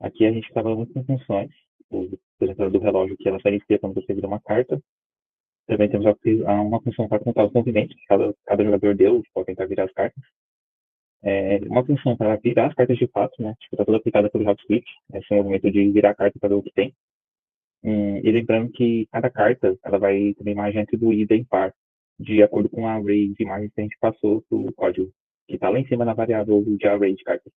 Aqui a gente trabalha muito com funções, por exemplo, a do relógio, que ela só inicia quando você vira uma carta. Também temos uma função para contar os movimentos que cada jogador deu para tentar virar as cartas. Uma função para virar as cartas de fato, né? Tipo, tá toda aplicada pelo JavaScript. Esse movimento de virar a carta para ver o que tem. E lembrando que cada carta ela vai ter uma imagem atribuída em par, de acordo com a array de imagens que a gente passou para o código, que está lá em cima na variável de array de cartas.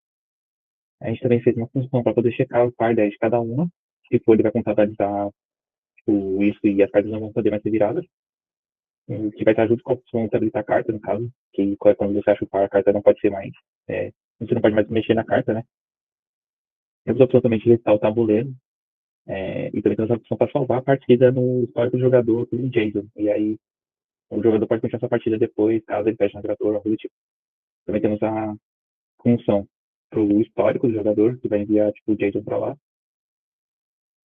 A gente também fez uma função para poder checar o par 10 de cada uma. Se for, ele vai contabilizar tipo, isso e as cartas não vão poder mais ser viradas. Que vai estar junto com a opção de habilitar a carta, no caso, que quando você acha o par, a carta não pode ser mais. Você não pode mais mexer na carta, né? Temos a opção também de listar o tabuleiro, e também temos a opção para salvar a partida no histórico do jogador com o JSON. E aí o jogador pode continuar essa partida depois, caso ele feche o navegador ou algo do tipo. Também temos a função para o histórico do jogador, que vai enviar tipo, o JSON para lá.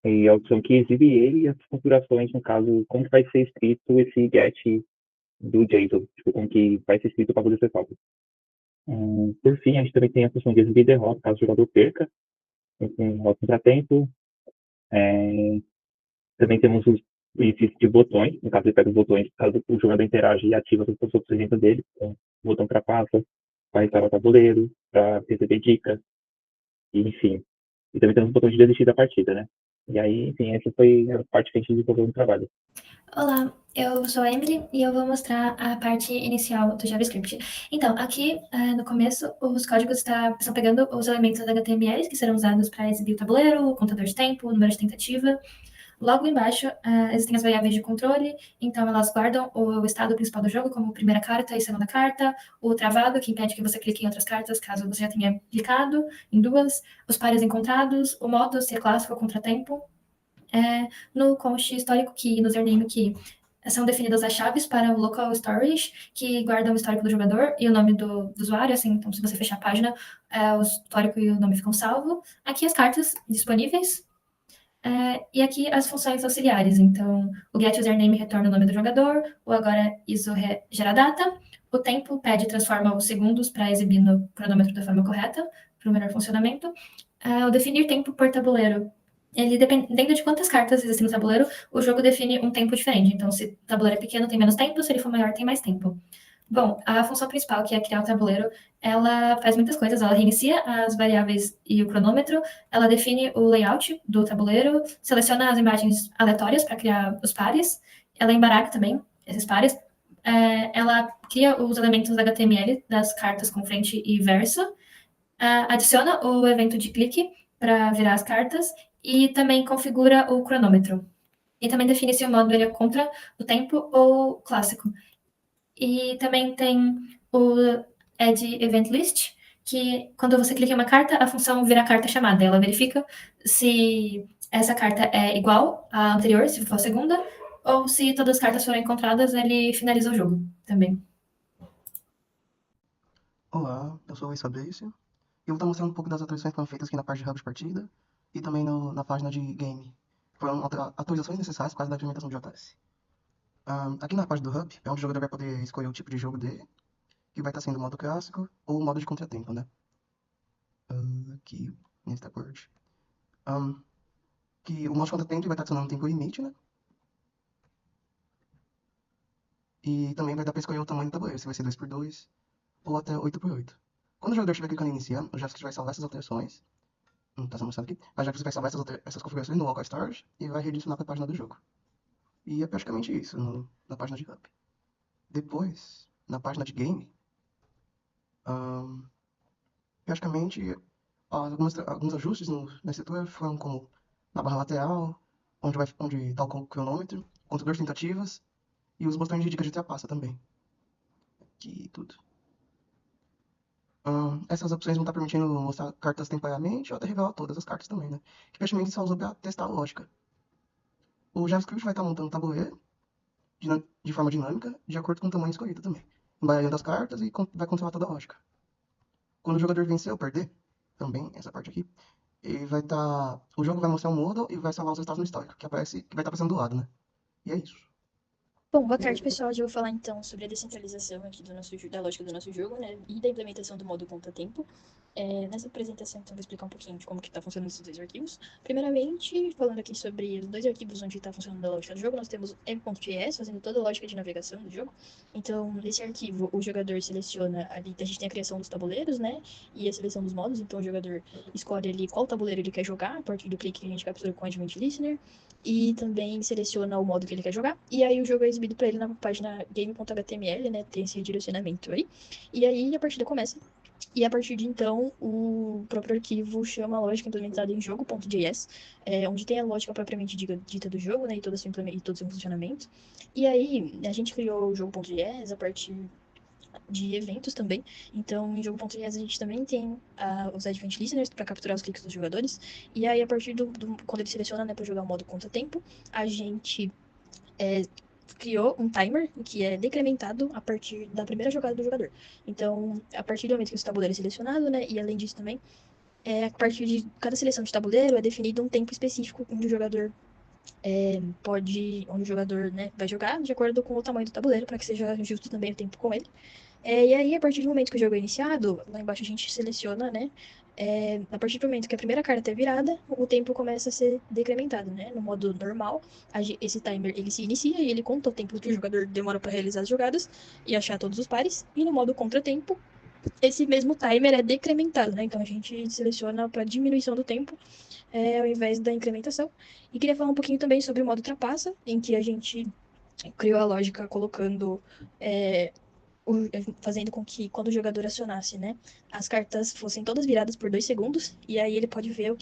E a opção que exibe ele e as configurações, no caso, como vai ser escrito esse get do JSON, tipo, como que vai ser escrito para poder ser salvo. Por fim, a gente também tem a função de exibir derrota, caso o jogador perca, com o contratempo. É, também temos os itens de botões, no caso ele pega os botões, caso o jogador interage e ativa todas as opções dentro dele, então, o botão para passa, para instalar o tabuleiro, para receber dicas, e, enfim. E também temos o botão de desistir da partida, né? E aí, enfim, essa foi a parte que a gente desenvolveu no trabalho. Olá, eu sou a Emily e eu vou mostrar a parte inicial do JavaScript. Então, aqui no começo, os códigos estão pegando os elementos HTML que serão usados para exibir o tabuleiro, o contador de tempo, o número de tentativa. Logo embaixo, existem as variáveis de controle, então elas guardam o estado principal do jogo, como primeira carta e segunda carta, o travado, que impede que você clique em outras cartas caso você já tenha clicado em duas, os pares encontrados, o modo, se é clássico ou contratempo. No const histórico key e no username key são definidas as chaves para o local storage, que guardam o histórico do jogador e o nome do usuário, assim, então se você fechar a página, o histórico e o nome ficam salvos. Aqui as cartas disponíveis, e aqui as funções auxiliares, então o get username retorna o nome do jogador, o agora iso gera data, o tempo pede transforma os segundos para exibir no cronômetro da forma correta, para o melhor funcionamento. O definir tempo por tabuleiro, ele dependendo de quantas cartas existem no tabuleiro, o jogo define um tempo diferente. Então, se o tabuleiro é pequeno, tem menos tempo, se ele for maior, tem mais tempo. Bom, a função principal, que é criar o tabuleiro, ela faz muitas coisas. Ela reinicia as variáveis e o cronômetro, ela define o layout do tabuleiro, seleciona as imagens aleatórias para criar os pares, ela embaraca também esses pares, ela cria os elementos HTML das cartas com frente e verso, adiciona o evento de clique para virar as cartas e também configura o cronômetro. E também define se o modo ele é contra o tempo ou clássico. E também tem o add event list, que quando você clica em uma carta, a função vira a carta chamada. Ela verifica se essa carta é igual à anterior, se for a segunda, ou se todas as cartas foram encontradas, ele finaliza o jogo também. Olá, eu sou o Luiz Fabrício e eu vou estar mostrando um pouco das atualizações que foram feitas aqui na parte de hub de partida e também na página de game. Foram atualizações necessárias por causa da implementação de JS. Aqui na parte do hub é onde o jogador vai poder escolher o tipo de jogo dele, que vai estar sendo o modo clássico ou o modo de contratempo, né? Aqui, nesta parte. Que o modo de contratempo vai estar adicionando um tempo limite, né? E também vai dar para escolher o tamanho do tabuleiro, se vai ser 2x2 ou até 8x8. Quando o jogador estiver clicando em iniciar, o JavaScript vai salvar essas alterações. Não está sendo mostrado aqui. Mas JavaScript vai salvar essas configurações no local storage e vai redirecionar para a página do jogo. E é praticamente isso na página de hub. Depois, na página de game, praticamente alguns ajustes na estrutura foram como na barra lateral, onde está o cronômetro, contador de tentativas e os botões de dicas de trapaça também. Aqui tudo. Essas opções vão estar permitindo mostrar cartas temporariamente ou até revelar todas as cartas também, né? Que praticamente só usou para testar a lógica. O JavaScript vai estar montando o tabuleiro de forma dinâmica, de acordo com o tamanho escolhido também, embaralhando as cartas e vai controlar toda a lógica. Quando o jogador vencer ou perder, também essa parte aqui, ele vai estar. O jogo vai mostrar um modal e vai salvar os resultados no histórico, que vai estar aparecendo do lado, né? E é isso. Bom, boa tarde, pessoal. Hoje eu vou falar então sobre a descentralização aqui da lógica do nosso jogo, né? E da implementação do modo conta-tempo. Nessa apresentação, então, eu vou explicar um pouquinho de como que está funcionando esses dois arquivos. Primeiramente, falando aqui sobre os dois arquivos onde está funcionando a lógica do jogo, nós temos m.js, fazendo toda a lógica de navegação do jogo. Então, nesse arquivo, o jogador seleciona ali, a gente tem a criação dos tabuleiros, né? E a seleção dos modos. Então, o jogador escolhe ali qual tabuleiro ele quer jogar, a partir do clique que a gente captura com o Advent Listener. E também seleciona o modo que ele quer jogar. E aí o jogo é exibido para ele na página game.html, né? Tem esse direcionamento aí. E aí a partida começa. E a partir de então, o próprio arquivo chama a lógica implementada em jogo.js, onde tem a lógica propriamente dita do jogo, né? E todo o seu funcionamento. E aí a gente criou o jogo.js a partir de eventos também. Então, em jogo.js a gente também tem os Advent Listeners para capturar os cliques dos jogadores. E aí, a partir quando ele seleciona, né, para jogar o modo conta-tempo, a gente criou um timer que é decrementado a partir da primeira jogada do jogador. Então, a partir do momento que o tabuleiro é selecionado, né, e além disso também, a partir de cada seleção de tabuleiro é definido um tempo específico onde o jogador onde o jogador, né, vai jogar de acordo com o tamanho do tabuleiro, para que seja justo também o tempo com ele. E aí, a partir do momento que o jogo é iniciado, lá embaixo a gente seleciona, né? A partir do momento que a primeira carta é virada, o tempo começa a ser decrementado, né? No modo normal, esse timer ele se inicia e ele conta o tempo que o jogador demora para realizar as jogadas e achar todos os pares. E no modo contratempo, esse mesmo timer é decrementado, né? Então a gente seleciona para diminuição do tempo ao invés da incrementação. E queria falar um pouquinho também sobre o modo trapaça, em que a gente criou a lógica colocando fazendo com que quando o jogador acionasse, né, as cartas fossem todas viradas por 2 segundos, e aí ele pode ver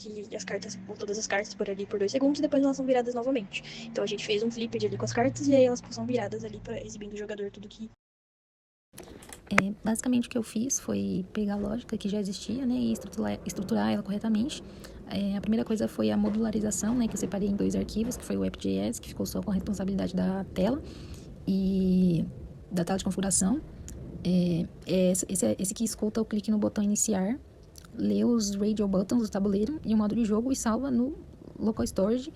todas as cartas por ali por 2 segundos, e depois elas são viradas novamente. Então a gente fez um flipped ali com as cartas, e aí elas são viradas ali exibindo o jogador tudo que... Basicamente o que eu fiz foi pegar a lógica que já existia, né, e estruturar ela corretamente. A primeira coisa foi a modularização, né, que eu separei em 2 arquivos, que foi o app.js, que ficou só com a responsabilidade da tela, e da tela de configuração. Esse que escuta o clique no botão iniciar, lê os radio buttons do tabuleiro e o modo de jogo e salva no local storage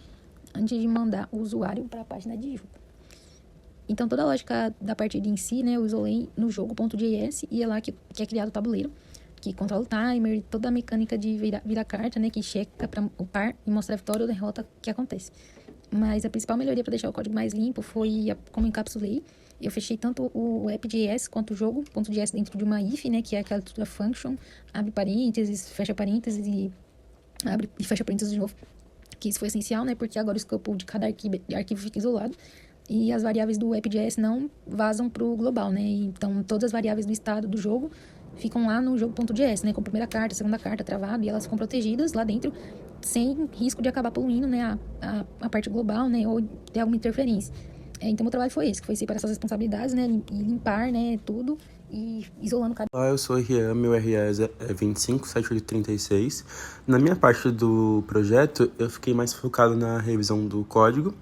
antes de mandar o usuário para a página de jogo. Então toda a lógica da partida em si, né, eu isolei no jogo.js e é lá que é criado o tabuleiro, que controla o timer, toda a mecânica de virar carta, né, que checa para o par e mostra a vitória ou derrota que acontece. Mas a principal melhoria para deixar o código mais limpo foi como encapsulei. Eu fechei tanto o app.js quanto o jogo.js dentro de uma if, né, que é aquela estrutura function, abre parênteses, fecha parênteses e abre e fecha parênteses de novo. Que isso foi essencial, né, porque agora o escopo de cada arquivo fica isolado e as variáveis do app.js não vazam para o global, né, então todas as variáveis do estado do jogo ficam lá no jogo.js, né, com a primeira carta, a segunda carta travado, e elas ficam protegidas lá dentro sem risco de acabar poluindo, né, a parte global, né, ou ter alguma interferência. Então, meu trabalho foi esse, que foi separar essas responsabilidades, né, e limpar, né, tudo, e isolando cada... Olá, eu sou o Rian, meu RE é 257836. Na minha parte do projeto, eu fiquei mais focado na revisão do código,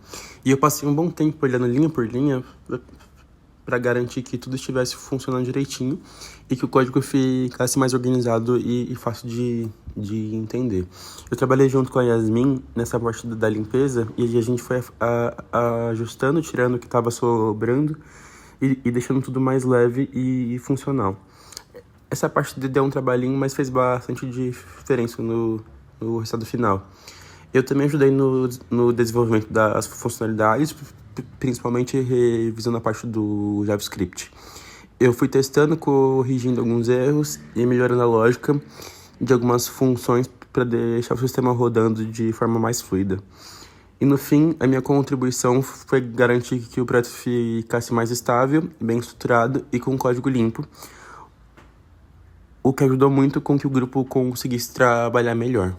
e eu passei um bom tempo olhando linha por linha para garantir que tudo estivesse funcionando direitinho e que o código ficasse mais organizado e fácil de entender. Eu trabalhei junto com a Yasmin nessa parte da limpeza e a gente foi ajustando, tirando o que estava sobrando e deixando tudo mais leve e funcional. Essa parte deu um trabalhinho, mas fez bastante diferença no resultado final. Eu também ajudei no desenvolvimento das funcionalidades, principalmente revisando a parte do JavaScript. Eu fui testando, corrigindo alguns erros e melhorando a lógica de algumas funções para deixar o sistema rodando de forma mais fluida. E no fim, a minha contribuição foi garantir que o projeto ficasse mais estável, bem estruturado e com código limpo, o que ajudou muito com que o grupo conseguisse trabalhar melhor.